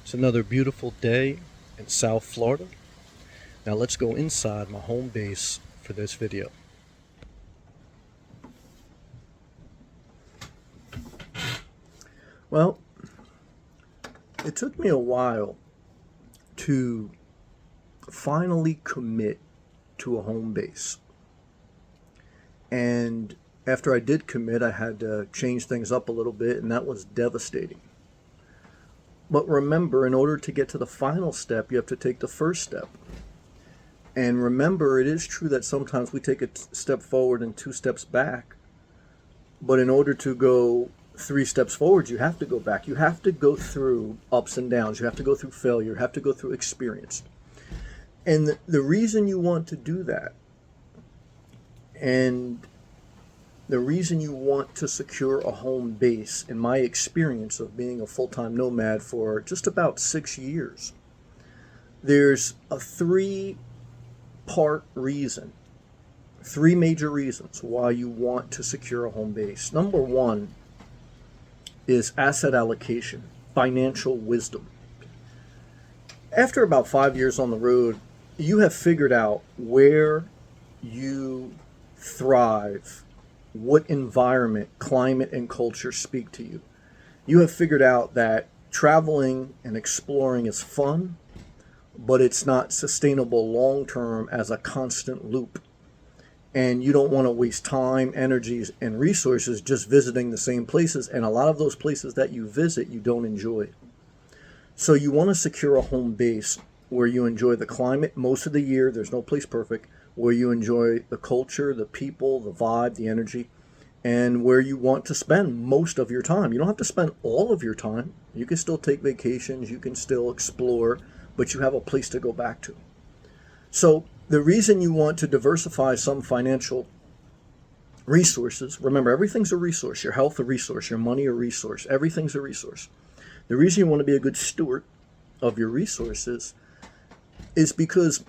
It's another beautiful day in South Florida. Now let's go inside my home base for this video. Well, it took me a while to finally commit to a home base. And after I did commit, I had to change things up a little bit, and that was devastating. But remember, in order to get to the final step, you have to take the first step. And remember, it is true that sometimes we take a step forward and 2 steps back. But in order to go 3 steps forward, you have to go back. You have to go through ups and downs. You have to go through failure. You have to go through experience. And the reason you want to do that, and the reason you want to secure a home base, in my experience of being a full-time nomad for just about 6 years, there's a 3-part reason, 3 major reasons why you want to secure a home base. Number 1 is asset allocation, financial wisdom. After about 5 years on the road, you have figured out where you thrive, what environment, climate, and culture speak to you. You have figured out that traveling and exploring is fun, but it's not sustainable long-term as a constant loop. And you don't want to waste time, energies, and resources just visiting the same places. And a lot of those places that you visit, you don't enjoy. So you want to secure a home base where you enjoy the climate most of the year. There's no place perfect. Where you enjoy the culture, the people, the vibe, the energy, and where you want to spend most of your time. You don't have to spend all of your time. You can still take vacations. You can still explore, but you have a place to go back to. So the reason you want to diversify some financial resources, remember, everything's a resource. Your health a resource, your money a resource, everything's a resource. The reason you want to be a good steward of your resources is because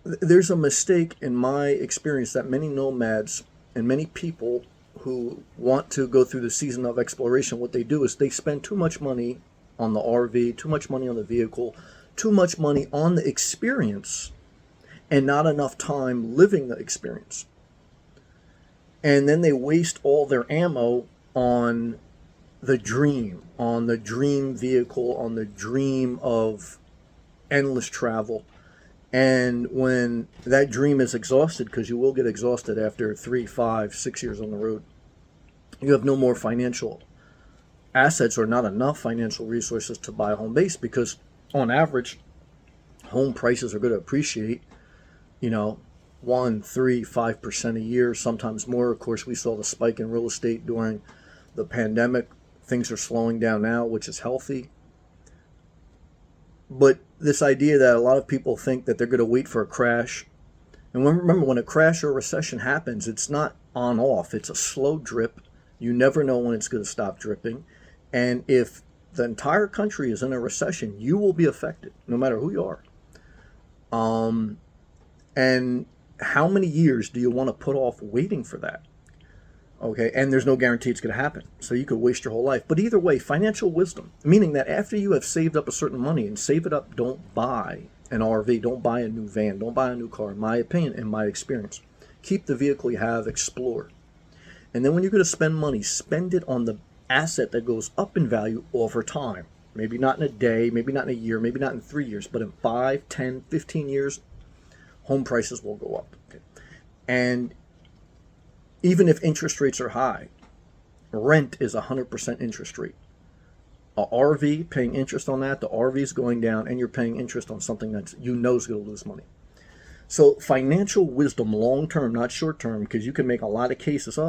there's a mistake in my experience that many nomads and many people who want to go through the season of exploration, what they do is they spend too much money on the RV, too much money on the vehicle, too much money on the experience, and not enough time living the experience. And then they waste all their ammo on the dream vehicle, on the dream of endless travel. And when that dream is exhausted, because you will get exhausted after 3, 5, 6 years on the road, you have no more financial assets or not enough financial resources to buy a home base, because on average, home prices are going to appreciate, 1, 3, 5% a year, sometimes more. Of course, we saw the spike in real estate during the pandemic. Things are slowing down now, which is healthy. But this idea that a lot of people think that they're going to wait for a crash. And remember, when a crash or a recession happens, it's not on off. It's a slow drip. You never know when it's going to stop dripping. And if the entire country is in a recession, you will be affected, no matter who you are. And how many years do you want to put off waiting for that? Okay, and there's no guarantee it's going to happen. So you could waste your whole life. But either way, financial wisdom, meaning that after you have saved up a certain money, and save it up, don't buy an RV, don't buy a new van, don't buy a new car, in my opinion, in my experience. Keep the vehicle you have, explore. And then when you're going to spend money, spend it on the asset that goes up in value over time. Maybe not in a day, maybe not in a year, maybe not in 3 years, but in 5, 10, 15 years, home prices will go up. Okay? And even if interest rates are high, rent is 100% interest rate. A RV, paying interest on that, the RV is going down, and you're paying interest on something that is going to lose money. So financial wisdom, long term, not short term, because you can make a lot of cases.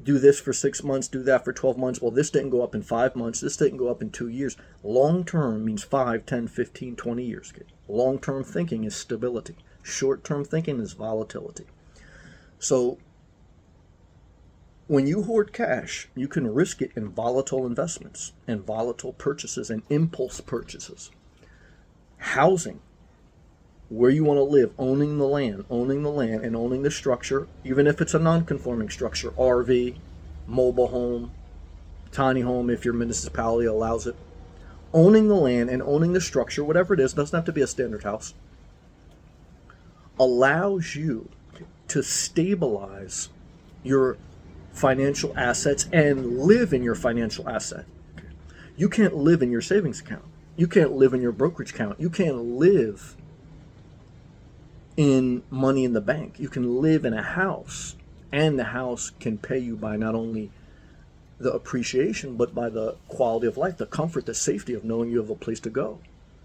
Do this for 6 months, do that for 12 months. Well, this didn't go up in 5 months. This didn't go up in 2 years. Long term means 5, 10, 15, 20 years. Long term thinking is stability. Short term thinking is volatility. So when you hoard cash, you can risk it in volatile investments and volatile purchases and impulse purchases. Housing, where you want to live, owning the land and owning the structure, even if it's a non-conforming structure, RV, mobile home, tiny home if your municipality allows it. owning the land and owning the structure, whatever it is, doesn't have to be a standard house, allows you to stabilize your financial assets and live in your financial asset. You can't live in your savings account. You can't live in your brokerage account. You can't live in money in the bank. You can live in a house, and the house can pay you by not only the appreciation, but by the quality of life, the comfort, the safety of knowing you have a place to go,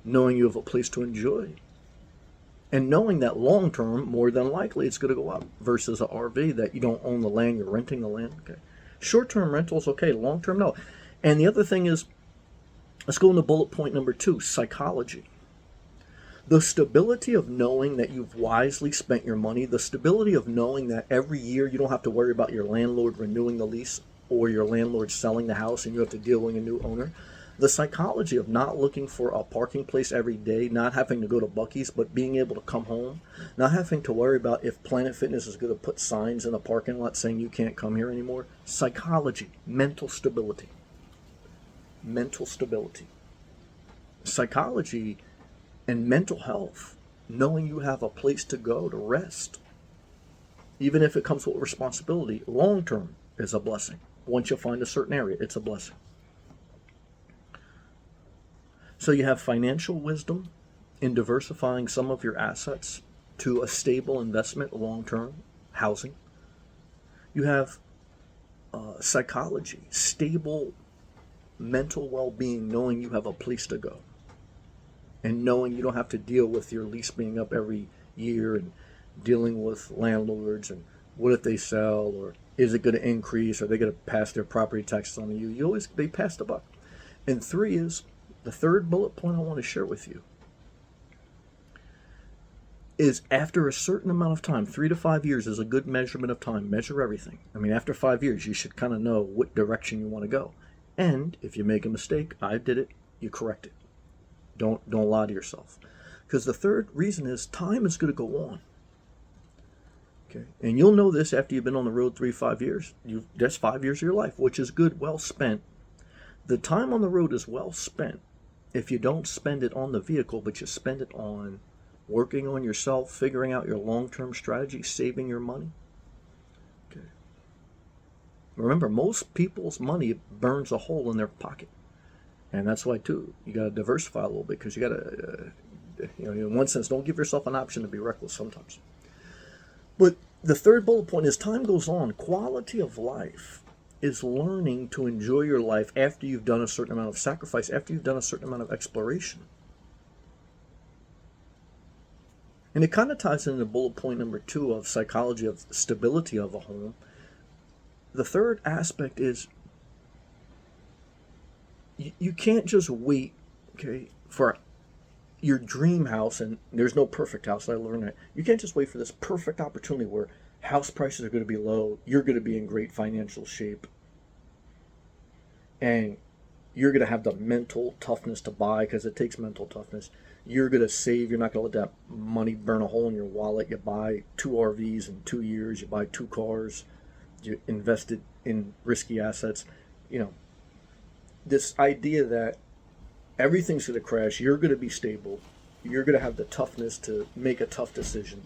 knowing you have a place to enjoy, and knowing that long term, more than likely, it's going to go up versus an RV that you don't own the land, you're renting the land. Okay, short term rental is okay, long term no. And the other thing is, let's go into bullet point number 2, psychology. The stability of knowing that you've wisely spent your money, the stability of knowing that every year you don't have to worry about your landlord renewing the lease or your landlord selling the house and you have to deal with a new owner. The psychology of not looking for a parking place every day, not having to go to Buc-ee's, but being able to come home, not having to worry about if Planet Fitness is going to put signs in a parking lot saying you can't come here anymore. Psychology, mental stability. Mental stability. Psychology and mental health, knowing you have a place to go to rest, even if it comes with responsibility, long term is a blessing. Once you find a certain area, it's a blessing. So you have financial wisdom in diversifying some of your assets to a stable investment, long term housing. You have psychology, stable mental well-being, knowing you have a place to go, and knowing you don't have to deal with your lease being up every year and dealing with landlords and what if they sell, or is it going to increase, or are they going to pass their property taxes on you? They pass the buck. And 3 is the third bullet point I want to share with you is after a certain amount of time, 3 to 5 years is a good measurement of time. Measure everything. I mean, after 5 years, you should kind of know what direction you want to go. And if you make a mistake, I did it, you correct it. Don't lie to yourself. Because the third reason is time is going to go on. Okay, and you'll know this after you've been on the road 3-5 years. That's 5 years of your life, which is good, well spent. The time on the road is well spent if you don't spend it on the vehicle, but you spend it on working on yourself, figuring out your long-term strategy, saving your money. Okay. Remember, most people's money burns a hole in their pocket. And that's why, too, you got to diversify a little bit, because you got to, in one sense, don't give yourself an option to be reckless sometimes. But the third bullet point is time goes on. Quality of life is learning to enjoy your life after you've done a certain amount of sacrifice, after you've done a certain amount of exploration. And it kind of ties into bullet point number 2 of psychology of stability of a home. The third aspect is you can't just wait, okay, for your dream house, and there's no perfect house. I learned that. You can't just wait for this perfect opportunity where house prices are going to be low, you're going to be in great financial shape, and you're going to have the mental toughness to buy, because it takes mental toughness. You're going to save. You're not going to let that money burn a hole in your wallet. You buy 2 RVs in 2 years. You buy 2 cars. You invested in risky assets. This idea that everything's going to crash, you're going to be stable, you're going to have the toughness to make a tough decision,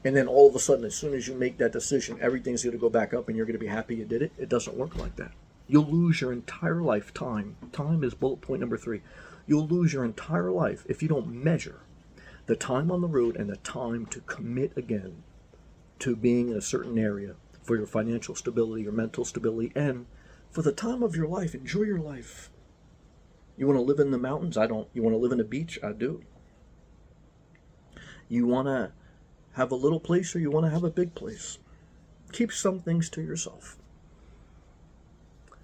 and then all of a sudden, as soon as you make that decision, everything's going to go back up and you're going to be happy you did it. It doesn't work like that. You'll lose your entire lifetime. Time is bullet point number 3. You'll lose your entire life if you don't measure the time on the road and the time to commit again to being in a certain area for your financial stability, your mental stability, and for the time of your life. Enjoy your life. You want to live in the mountains? I don't. You want to live in the beach? I do. You want to have a little place, or you want to have a big place? Keep some things to yourself.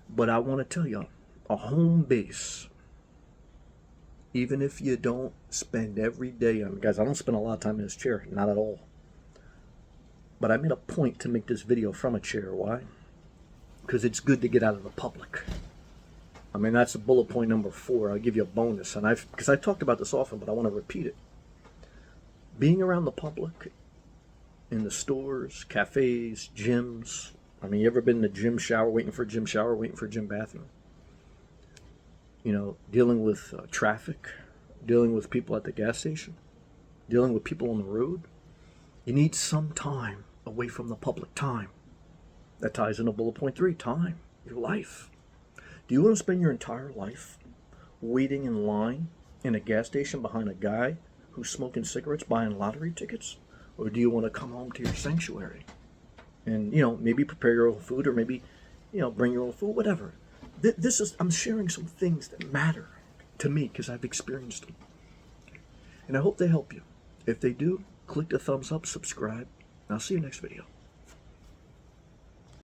But I want to tell you, a home base, even if you don't spend every day on, guys, I don't spend a lot of time in this chair, not at all. But I made a point to make this video from a chair. Why? Because it's good to get out of the public. I mean, that's bullet point number 4. I'll give you a bonus, and because I talked about this often, but I want to repeat it. Being around the public, in the stores, cafes, gyms. I mean, you ever been in the gym shower, waiting for a gym shower, waiting for a gym bathroom? dealing with traffic, dealing with people at the gas station, dealing with people on the road. You need some time away from the public. Time. That ties into bullet point 3, time, your life. Do you want to spend your entire life waiting in line in a gas station behind a guy who's smoking cigarettes buying lottery tickets? Or do you want to come home to your sanctuary and, maybe prepare your own food, or maybe, bring your own food, whatever. I'm sharing some things that matter to me because I've experienced them. And I hope they help you. If they do, click the thumbs up, subscribe, and I'll see you next video.